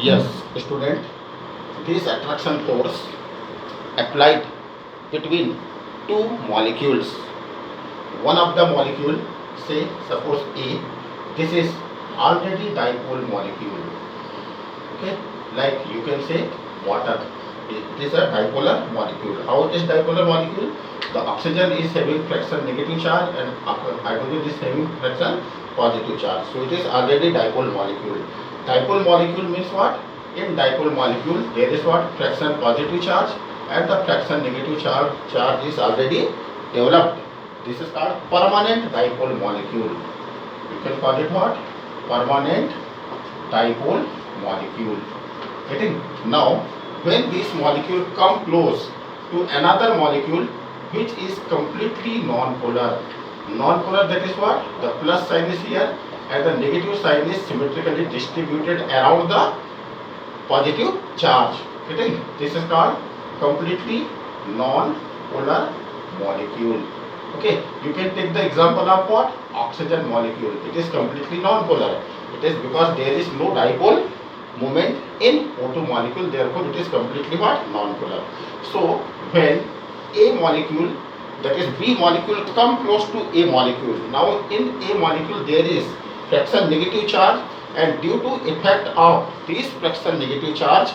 Yes, student, this attraction force applied between two molecules. One of the molecule, say suppose A, this is already dipole molecule. Okay, like you can say water. It is a dipolar molecule. How it is dipolar molecule? The oxygen is having fraction negative charge and hydrogen is having fraction positive charge. So it is already dipole molecule. Dipole molecule means what? In dipole molecule there is what? Fraction positive charge and the fraction negative charge is already developed. This is called permanent dipole molecule. You can call it what? Permanent dipole molecule. Getting? Now, when this molecule come close to another molecule which is completely non-polar. Non-polar, that is what? The plus sign is here and the negative sign is symmetrically distributed around the positive charge. Getting? This is called completely non-polar molecule. Okay, you can take the example of what? Oxygen molecule. It is completely non-polar. It is because there is no dipole moment in O2 molecule, therefore it is completely what? Non-polar. So when A molecule, that is B molecule, come close to A molecule, now in A molecule there is fraction negative charge and due to effect of this fraction negative charge,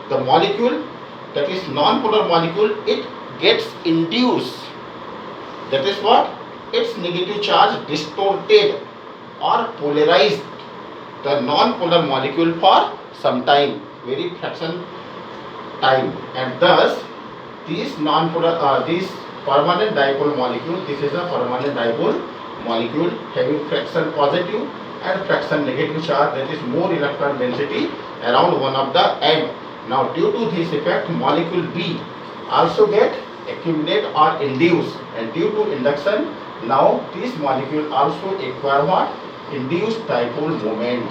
the molecule, that is non-polar molecule, it gets induced. That is what? Its negative charge distorted or polarized the non-polar molecule for some time, very fraction time, and thus these non-polar, this permanent dipole molecule, this is a permanent dipole molecule having fraction positive and fraction negative charge, that is more electron density around one of the end. Now due to this effect, molecule B also get accumulate or induce, and due to induction, now this molecule also acquire what? Induced dipole moment.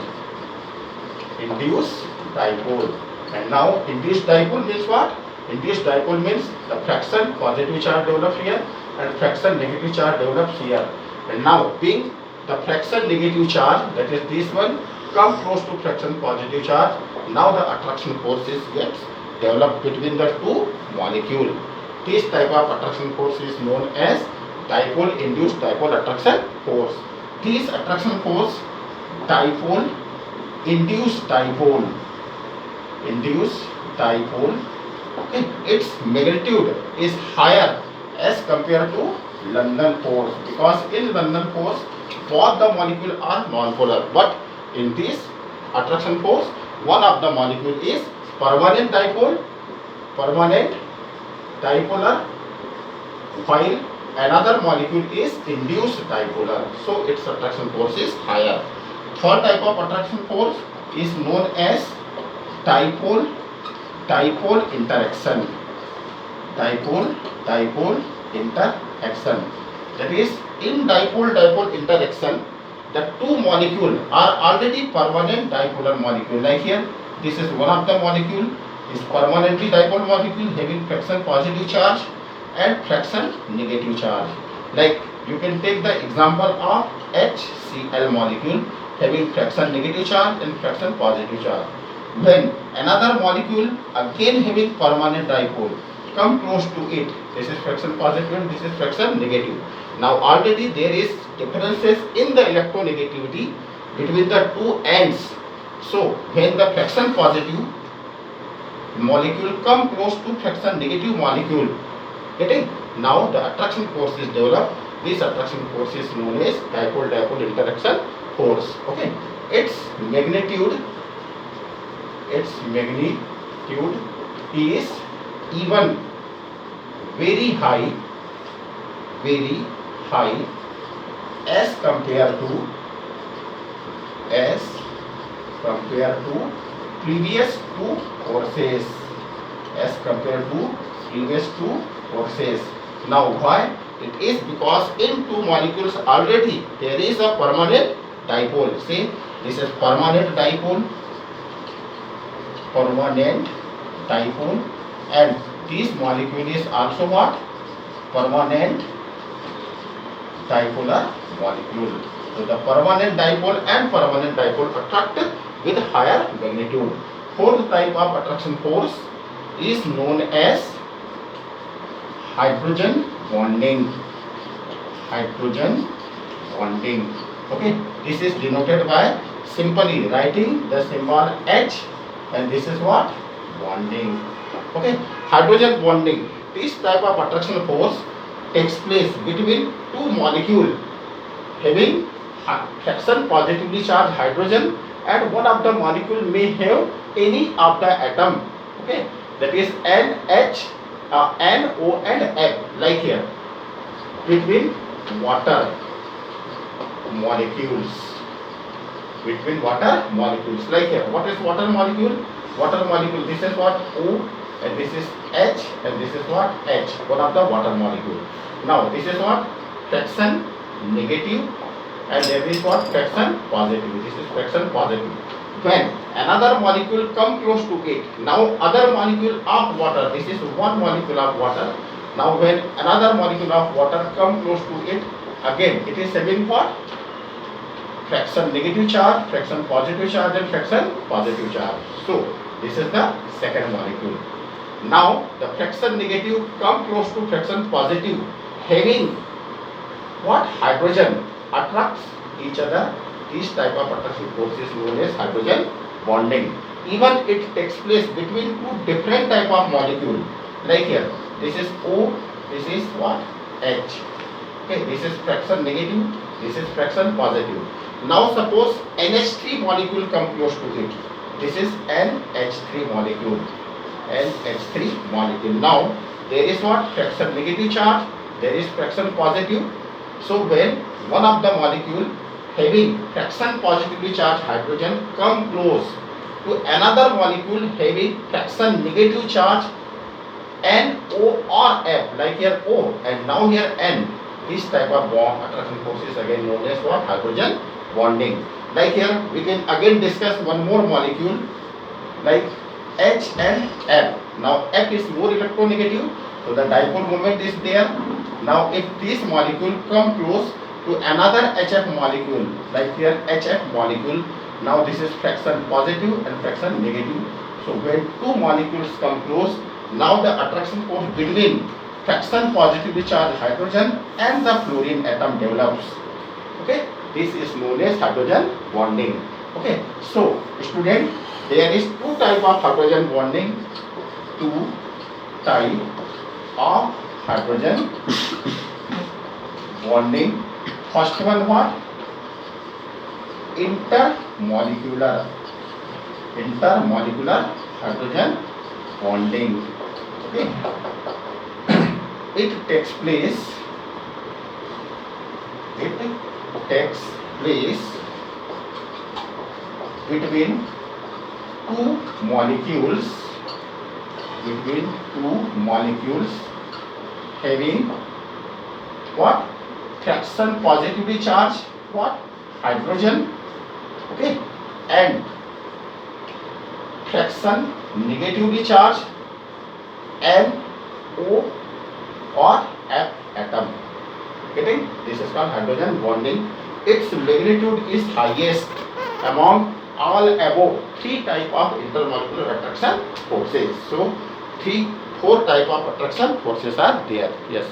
Induced dipole. And now induced dipole means what? Induced dipole means the fraction positive charge develops here and fraction negative charge develops here. And now being the fraction negative charge, that is this one, come close to fraction positive charge, now the attraction forces gets developed between the two molecules. This type of attraction force is known as dipole induced dipole attraction force. This attraction force, dipole induced dipole, okay, its magnitude is higher as compared to London force, because in London force both the molecule are non-polar, but in this attraction force one of the molecule is permanent dipole, permanent dipolar, while another molecule is induced dipolar, so its attraction force is higher. Third type of attraction force is known as dipole interaction. Dipole interaction. That is, in dipole interaction, the two molecules are already permanent dipolar molecule. Like here, this is one of the molecule is permanently dipole molecule having fraction positive charge and fraction negative charge. Like you can take the example of HCl molecule having fraction negative charge and fraction positive charge. When another molecule again having permanent dipole come close to it, this is fraction positive and this is fraction negative. Now already there is differences in the electronegativity between the two ends. So when the fraction positive molecule come close to fraction negative molecule, getting, now the attraction force is developed. This attraction force is known as dipole interaction force. Okay, its magnitude is even very high as compared to previous two forces, Now why? It is because in two molecules already there is a permanent dipole. See, this is permanent dipole, and this molecule is also what? Permanent dipolar molecule. So the permanent dipole and permanent dipole attract with higher magnitude. Fourth type of attraction force is known as hydrogen bonding. Hydrogen bonding. Okay, this is denoted by simply writing the symbol H, and this is what? Bonding. Okay, hydrogen bonding. This type of attraction force takes place between two molecules having fraction positively charged hydrogen, and one of the molecule may have any of the atom. Okay, that is NH, NO and F, like here, between water molecules. Between water molecules, like here. What is water molecule? Water molecule, this is what? O, and this is H, and this is what? H, one of the water molecule. Now this is what? Fraction negative, and there is what? Fraction positive. This is fraction positive. When another molecule come close to it, now other molecule of water, this is one molecule of water. Now when another molecule of water come close to it, again it is having what? Fraction negative charge, fraction positive charge, and fraction positive charge. So this is the second molecule. Now the fraction negative come close to fraction positive, having what? Hydrogen, attracts each other. This type of attraction force is known as hydrogen bonding. Even it takes place between two different type of molecule. Like here, this is O, this is what? H. Okay, this is fraction negative, this is fraction positive. Now suppose NH3 molecule come close to it. This is NH3 molecule. NH3 molecule. Now there is what? Fraction negative charge, there is fraction positive. So when one of the molecule having fraction positively charged hydrogen come close to another molecule having fraction negative charge NO or F, like here O and now here N, this type of bond attraction force is again known as what? Hydrogen bonding. Like here we can again discuss one more molecule like H and F. Now F is more electronegative, so the dipole moment is there. Now if this molecule come close to another HF molecule, like here HF molecule, now this is fraction positive and fraction negative. So when two molecules come close, now the attraction force between fraction positively charged hydrogen and the fluorine atom develops. Okay, this is known as hydrogen bonding. Okay, so student, there is two type of hydrogen bonding. Two type of hydrogen bonding. First one what? Intermolecular hydrogen bonding. Okay, it takes place between two molecules having what? Fraction positively charged what? Hydrogen. Okay, and fraction negatively charged NO or F atom. Getting? This is called hydrogen bonding. Its magnitude is highest among all above three type of intermolecular attraction forces. So 4 type of attraction forces are there. Yes.